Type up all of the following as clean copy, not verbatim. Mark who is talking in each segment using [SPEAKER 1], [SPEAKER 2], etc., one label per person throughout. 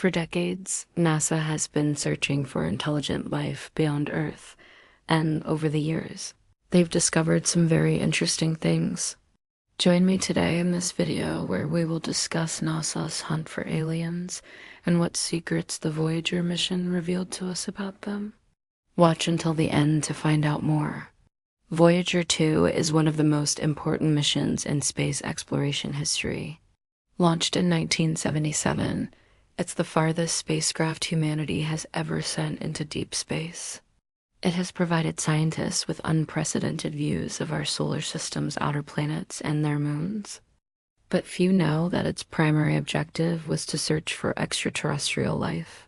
[SPEAKER 1] For decades, NASA has been searching for intelligent life beyond Earth, and over the years, they've discovered some very interesting things. Join me today in this video where we will discuss NASA's hunt for aliens and what secrets the Voyager mission revealed to us about them. Watch until the end to find out more. Voyager 2 is one of the most important missions in space exploration history. Launched in 1977, it's the farthest spacecraft humanity has ever sent into deep space. It has provided scientists with unprecedented views of our solar system's outer planets and their moons. But few know that its primary objective was to search for extraterrestrial life.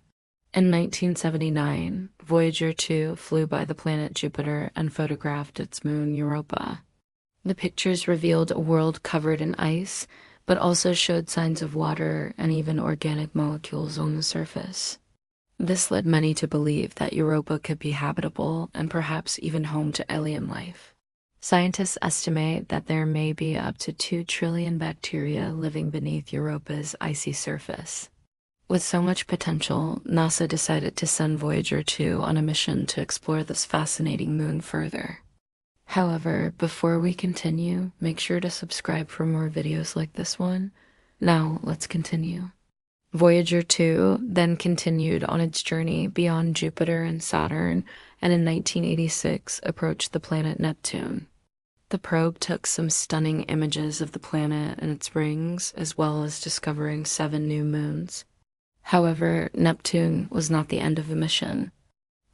[SPEAKER 1] In 1979, Voyager 2 flew by the planet Jupiter and photographed its moon Europa. The pictures revealed a world covered in ice, but also showed signs of water and even organic molecules on the surface. This led many to believe that Europa could be habitable and perhaps even home to alien life. Scientists estimate that there may be up to 2 trillion bacteria living beneath Europa's icy surface. With so much potential, NASA decided to send Voyager 2 on a mission to explore this fascinating moon further. However, before we continue, make sure to subscribe for more videos like this one. Now, let's continue. Voyager 2 then continued on its journey beyond Jupiter and Saturn, and in 1986 approached the planet Neptune. The probe took some stunning images of the planet and its rings, as well as discovering 7 new moons. However, Neptune was not the end of the mission.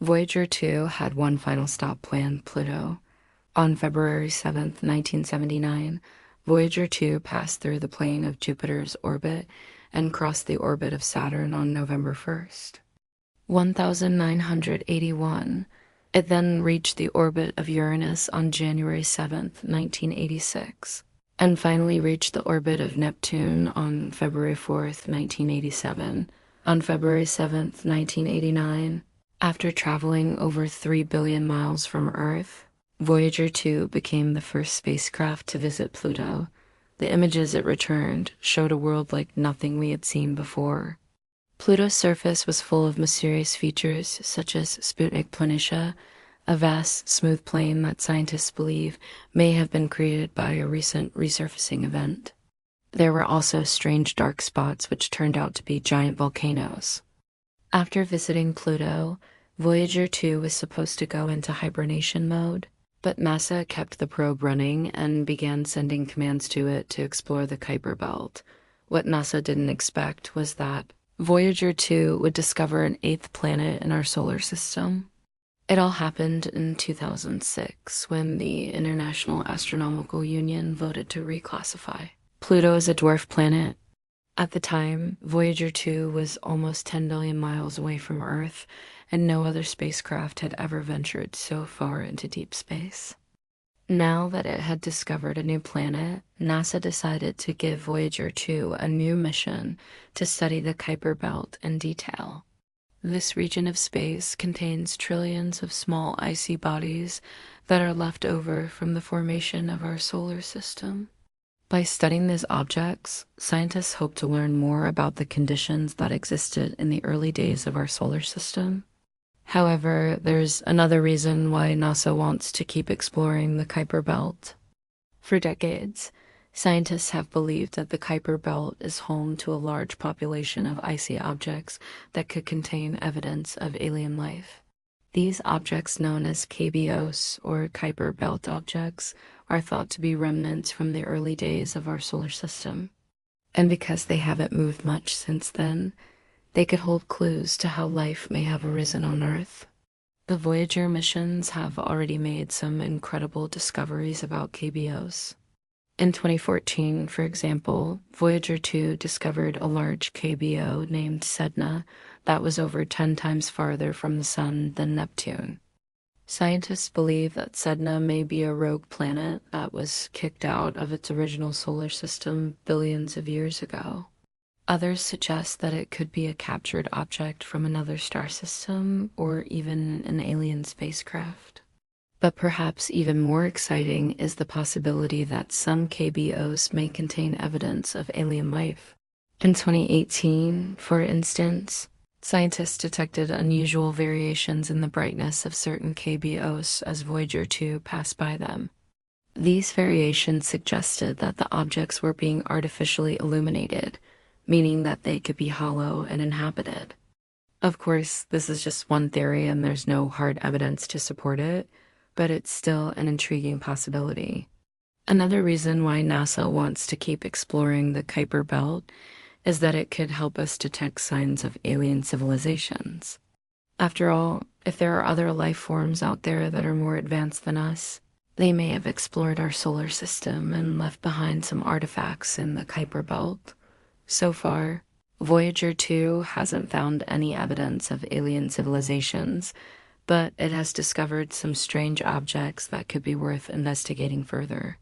[SPEAKER 1] Voyager 2 had one final stop planned, Pluto. On February 7, 1979, Voyager 2 passed through the plane of Jupiter's orbit and crossed the orbit of Saturn on November 1st. 1981, it then reached the orbit of Uranus on January 7, 1986, and finally reached the orbit of Neptune on February 4th, 1987. On February 7th, 1989, after traveling over 3 billion miles from Earth, Voyager 2 became the first spacecraft to visit Pluto. The images it returned showed a world like nothing we had seen before. Pluto's surface was full of mysterious features such as Sputnik Planitia, a vast, smooth plain that scientists believe may have been created by a recent resurfacing event. There were also strange dark spots which turned out to be giant volcanoes. After visiting Pluto, Voyager 2 was supposed to go into hibernation mode, but NASA kept the probe running and began sending commands to it to explore the Kuiper Belt. What NASA didn't expect was that Voyager 2 would discover an 8th planet in our solar system. It all happened in 2006 when the International Astronomical Union voted to reclassify Pluto as a dwarf planet. At the time, Voyager 2 was almost 10 billion miles away from Earth, and no other spacecraft had ever ventured so far into deep space. Now that it had discovered a new planet, NASA decided to give Voyager 2 a new mission to study the Kuiper Belt in detail. This region of space contains trillions of small icy bodies that are left over from the formation of our solar system. By studying these objects, scientists hope to learn more about the conditions that existed in the early days of our solar system. However, there's another reason why NASA wants to keep exploring the Kuiper Belt. For decades, scientists have believed that the Kuiper Belt is home to a large population of icy objects that could contain evidence of alien life. These objects, known as KBOs, or Kuiper Belt objects, are thought to be remnants from the early days of our solar system. And because they haven't moved much since then, they could hold clues to how life may have arisen on Earth. The Voyager missions have already made some incredible discoveries about KBOs. In 2014, for example, Voyager 2 discovered a large KBO named Sedna that was over 10 times farther from the Sun than Neptune. Scientists believe that Sedna may be a rogue planet that was kicked out of its original solar system billions of years ago. Others suggest that it could be a captured object from another star system or even an alien spacecraft. But perhaps even more exciting is the possibility that some KBOs may contain evidence of alien life. In 2018, for instance, scientists detected unusual variations in the brightness of certain KBOs as Voyager 2 passed by them. These variations suggested that the objects were being artificially illuminated, meaning that they could be hollow and inhabited. Of course, this is just one theory and there's no hard evidence to support it, but it's still an intriguing possibility. Another reason why NASA wants to keep exploring the Kuiper Belt is that it could help us detect signs of alien civilizations. After all, if there are other life forms out there that are more advanced than us, they may have explored our solar system and left behind some artifacts in the Kuiper Belt. So far, Voyager 2 hasn't found any evidence of alien civilizations, but it has discovered some strange objects that could be worth investigating further.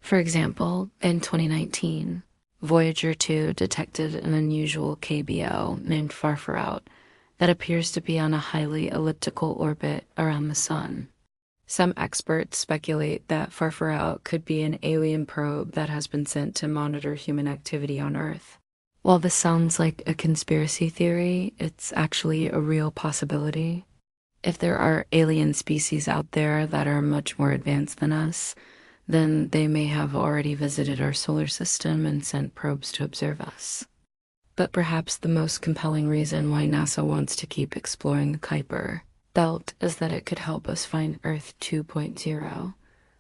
[SPEAKER 1] For example, in 2019, Voyager 2 detected an unusual KBO named Farfarout that appears to be on a highly elliptical orbit around the Sun. Some experts speculate that Farfarout could be an alien probe that has been sent to monitor human activity on Earth. While this sounds like a conspiracy theory, it's actually a real possibility. If there are alien species out there that are much more advanced than us, then they may have already visited our solar system and sent probes to observe us. But perhaps the most compelling reason why NASA wants to keep exploring the Kuiper Belt is that it could help us find Earth 2.0.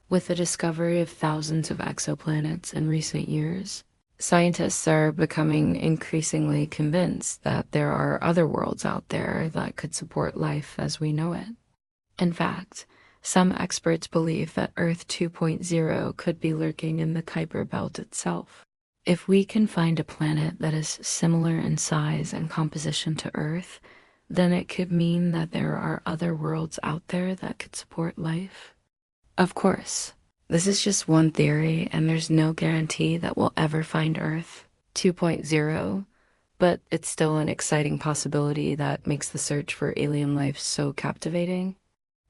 [SPEAKER 1] With the discovery of thousands of exoplanets in recent years, scientists are becoming increasingly convinced that there are other worlds out there that could support life as we know it. In fact, some experts believe that Earth 2.0 could be lurking in the Kuiper Belt itself. If we can find a planet that is similar in size and composition to Earth, then it could mean that there are other worlds out there that could support life. Of course, this is just one theory and there's no guarantee that we'll ever find Earth 2.0, but it's still an exciting possibility that makes the search for alien life so captivating.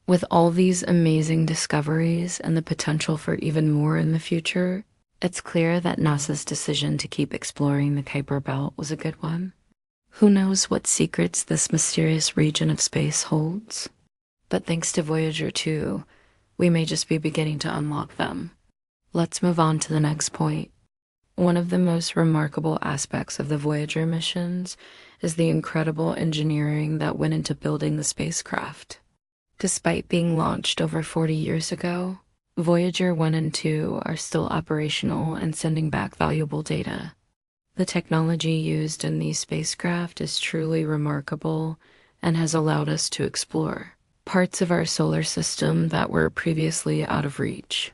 [SPEAKER 1] With all these amazing discoveries and the potential for even more in the future, it's clear that NASA's decision to keep exploring the Kuiper Belt was a good one. Who knows what secrets this mysterious region of space holds? But thanks to Voyager 2, we may just be beginning to unlock them. Let's move on to the next point. One of the most remarkable aspects of the Voyager missions is the incredible engineering that went into building the spacecraft. Despite being launched over 40 years ago, Voyager 1 and 2 are still operational and sending back valuable data. The technology used in these spacecraft is truly remarkable and has allowed us to explore parts of our solar system that were previously out of reach.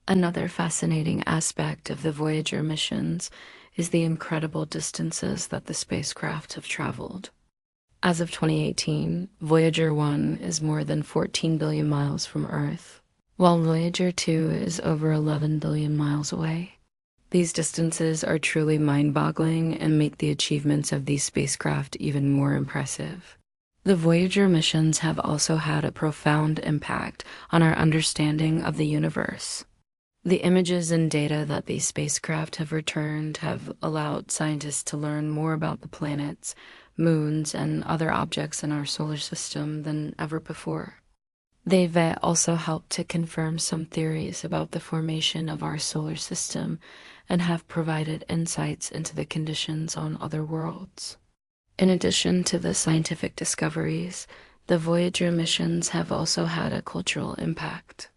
[SPEAKER 1] Another fascinating aspect of the Voyager missions is the incredible distances that the spacecraft have traveled. As of 2018, Voyager 1 is more than 14 billion miles from Earth, while Voyager 2 is over 11 billion miles away. These distances are truly mind-boggling and make the achievements of these spacecraft even more impressive. The Voyager missions have also had a profound impact on our understanding of the universe. The images and data that these spacecraft have returned have allowed scientists to learn more about the planets, moons, and other objects in our solar system than ever before. They've also helped to confirm some theories about the formation of our solar system and have provided insights into the conditions on other worlds. In addition to the scientific discoveries, the Voyager missions have also had a cultural impact.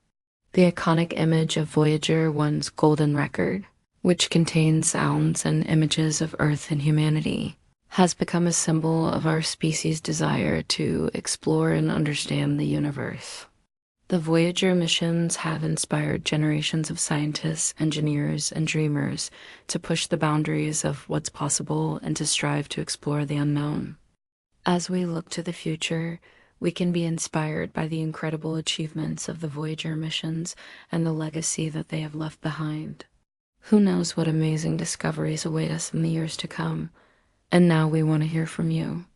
[SPEAKER 1] The iconic image of Voyager 1's golden record, which contains sounds and images of Earth and humanity, has become a symbol of our species' desire to explore and understand the universe. The Voyager missions have inspired generations of scientists, engineers, and dreamers to push the boundaries of what's possible and to strive to explore the unknown. As we look to the future, we can be inspired by the incredible achievements of the Voyager missions and the legacy that they have left behind. Who knows what amazing discoveries await us in the years to come? And now we want to hear from you.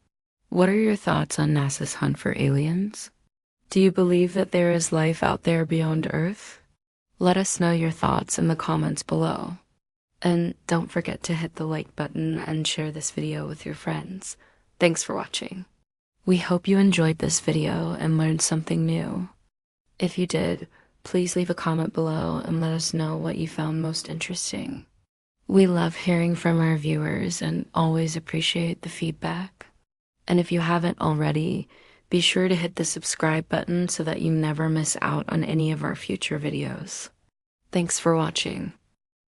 [SPEAKER 1] What are your thoughts on NASA's hunt for aliens? Do you believe that there is life out there beyond Earth? Let us know your thoughts in the comments below. And don't forget to hit the like button and share this video with your friends. Thanks for watching. We hope you enjoyed this video and learned something new. If you did, please leave a comment below and let us know what you found most interesting. We love hearing from our viewers and always appreciate the feedback. And if you haven't already, be sure to hit the subscribe button so that you never miss out on any of our future videos. Thanks for watching.